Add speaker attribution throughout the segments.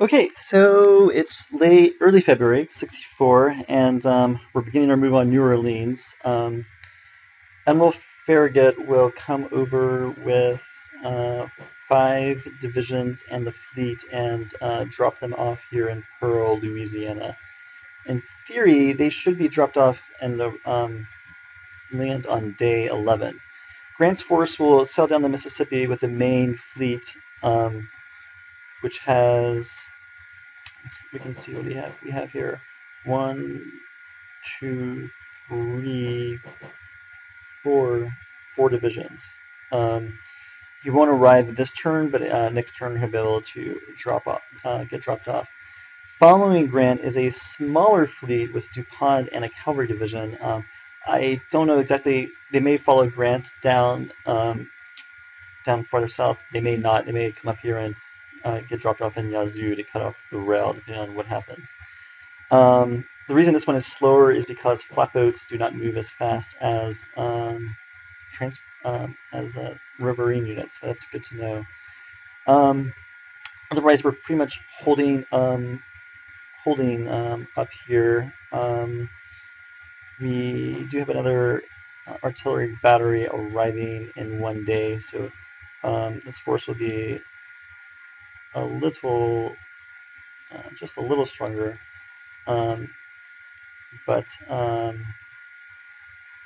Speaker 1: Okay, so it's early February, 64, and we're beginning our move on New Orleans. Admiral Farragut will come over with uh, 5 divisions and the fleet and drop them off here in Pearl, Louisiana. In theory, they should be dropped off and land on day 11. Grant's force will sail down the Mississippi with the main fleet, which has, we can see what we have. We have here 1, 2, 3, 4 divisions. He won't arrive this turn, but next turn he'll be able to get dropped off. Following Grant is a smaller fleet with DuPont and a cavalry division. I don't know exactly. They may follow Grant down farther south. They may not. They may come up here and get dropped off in Yazoo to cut off the rail, depending on what happens. The reason this one is slower is because flatboats do not move as fast as riverine units. So that's good to know. Otherwise, we're pretty much holding up here. We do have another artillery battery arriving in 1 day, so this force will be a little, just a little stronger.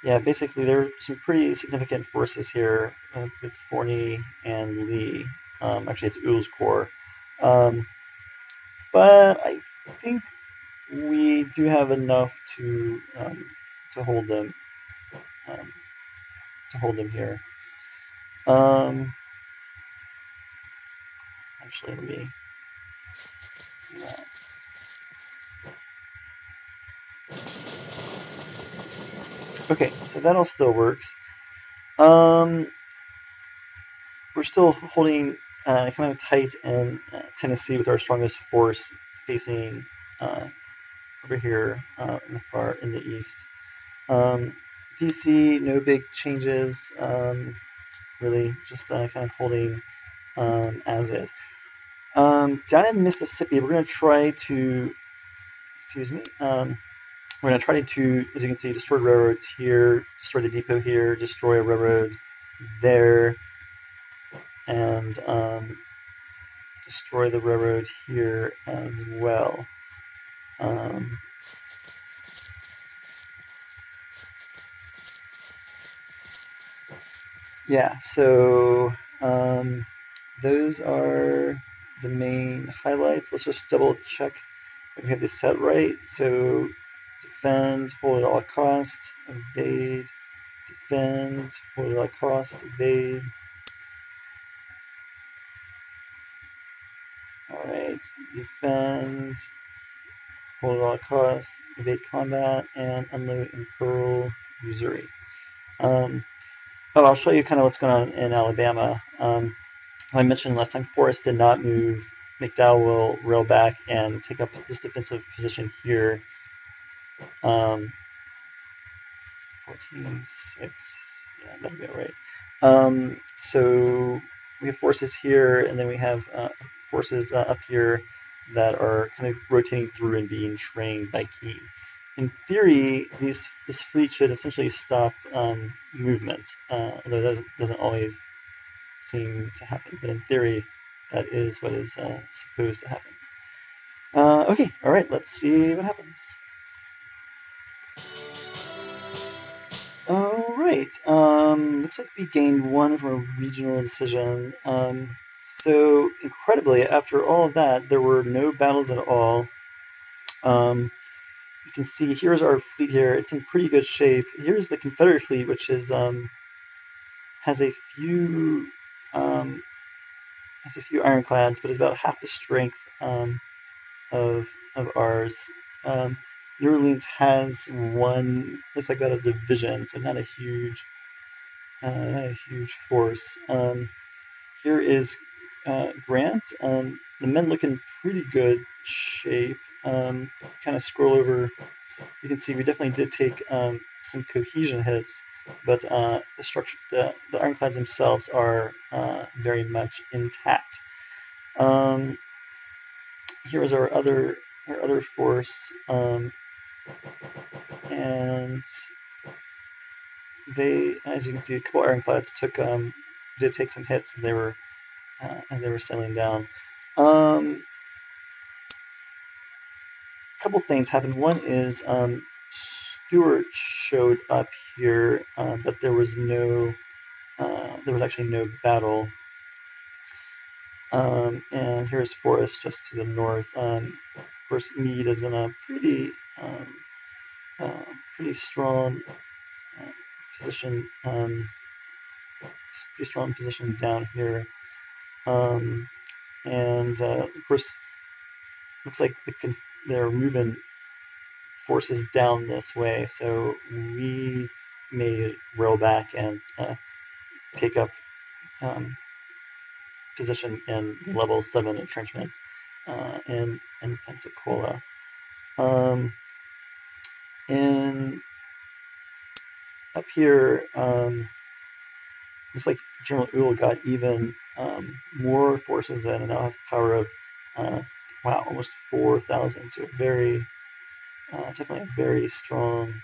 Speaker 1: Yeah, basically there are some pretty significant forces here with Forney and Lee. Actually, it's Ewell's Corps. But I think we do have enough to hold them here. Actually, let me do that. Okay, so that all still works. We're still holding kind of tight in Tennessee with our strongest force facing over here in the east. DC, no big changes, really, just kind of holding as is. Down in Mississippi, we're going to try to, we're going to try to, as you can see, destroy railroads here, destroy the depot here, destroy a railroad there, and destroy the railroad here as well. Yeah, so those are the main highlights. Let's just double check that we have this set right. So defend, hold at all costs, evade, defend, hold at all costs, evade. Alright, defend, hold at all costs, evade combat, and unload in Pearl, Missouri. I'll show you kind of what's going on in Alabama. I mentioned last time, Forrest did not move. McDowell will rail back and take up this defensive position here. 14-6. Yeah, that'll be all right. So we have forces here, and then we have forces up here that are kind of rotating through and being trained by Keene. In theory, this fleet should essentially stop movement, although it doesn't always seem to happen. But in theory, that is what is supposed to happen. Okay, all right, let's see what happens. All right, looks like we gained 1 from a regional decision. So incredibly, after all of that, there were no battles at all. You can see here's our fleet here. It's in pretty good shape. Here's the Confederate fleet, which is has a few ironclads, but is about half the strength of ours. New Orleans has 1, looks like about a division, so not a huge force. Here is Grant. The men look in pretty good shape. Kind of scroll over, you can see we definitely did take some cohesion hits, but the structure, the ironclads themselves are very much intact. here is our other force, and they, as you can see, a couple ironclads did take some hits as they were sailing down. A couple things happened. One is Stuart showed up here, but there was actually no battle. And here's Forrest just to the north. Of course, Meade is in a pretty strong position. Pretty strong position down here. And of course, looks like they're moving forces down this way, so we may roll back and take up position in level 7 entrenchments in Pensacola. And up here, looks like General Ewell got even more forces in, and now has power of wow, almost 4,000. So definitely a very strong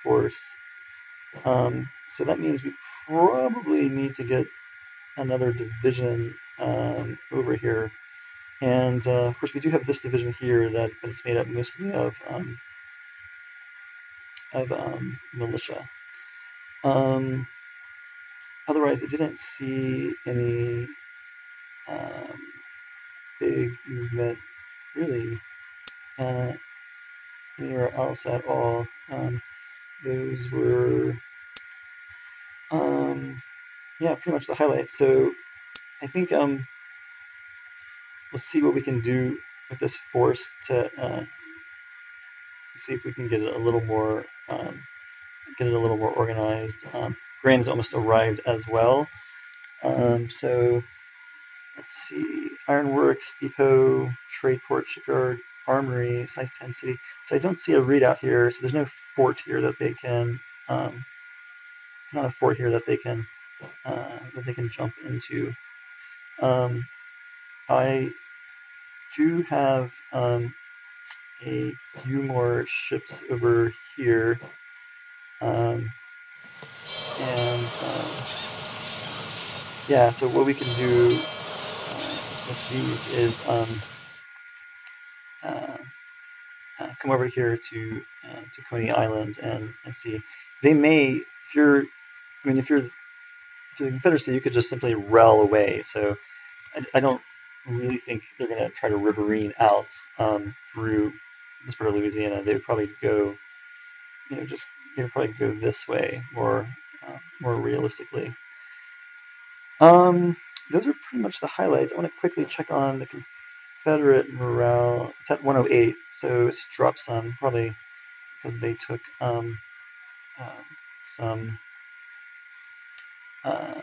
Speaker 1: force. So that means we probably need to get another division over here. And of course, we do have this division here but it's made up mostly of militia. Otherwise, I didn't see any big movement really anywhere else at all. Those were yeah, pretty much the highlights. So I think we'll see what we can do with this force to see if we can get it a little more organized. Grant has almost arrived as well. So let's see: Ironworks, Depot, Trade Port, Shipyard, Armory, Size 10 City. So I don't see a readout here. So there's no fort here that they can. Not a fort here that they can jump into. I do have a few more ships over here, and yeah. So what we can do with these is come over here to Coney Island and see. They may, if you're the Confederacy, you could just simply rail away. So I don't really think they're going to try to riverine out through this part of Louisiana. They would probably go, they would probably go this way more realistically. Those are pretty much the highlights. I want to quickly check on the Confederate morale. It's at 108, so it's dropped some, probably because they took some. I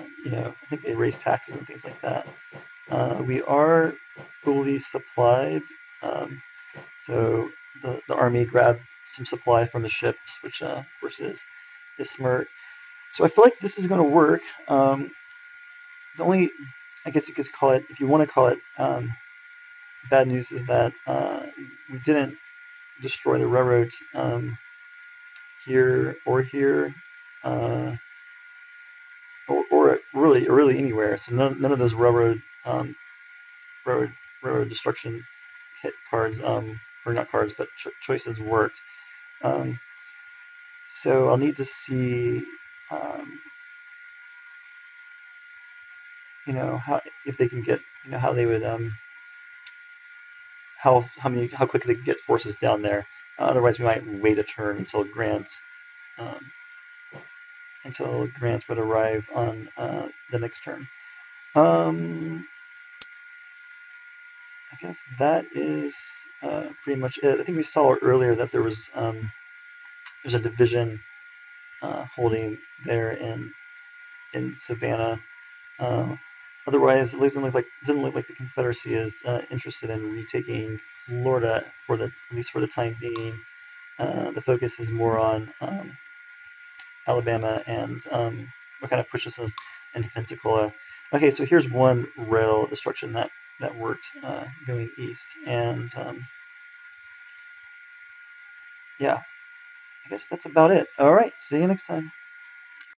Speaker 1: think they raised taxes and things like that. We are fully supplied, so the army grabbed some supply from the ships, which of course is smart. So I feel like this is going to work. The only, I guess you could call it, if you want to call it, bad news is that we didn't destroy the railroad here or here. Or really anywhere. So none of those railroad destruction hit cards, or not cards, but choices worked. So I'll need to see, how, if they can get, how they would, how quickly they can get forces down there. Otherwise, we might wait a turn until Grant would arrive on the next turn. I guess that is pretty much it. I think we saw earlier that there's a division holding there in Savannah. Otherwise, it didn't look like the Confederacy is interested in retaking Florida at least for the time being. The focus is more on Alabama and what kind of pushes us into Pensacola. Okay, so here's one rail destruction that that worked going east. And yeah, I guess that's about it. All right, see you next time.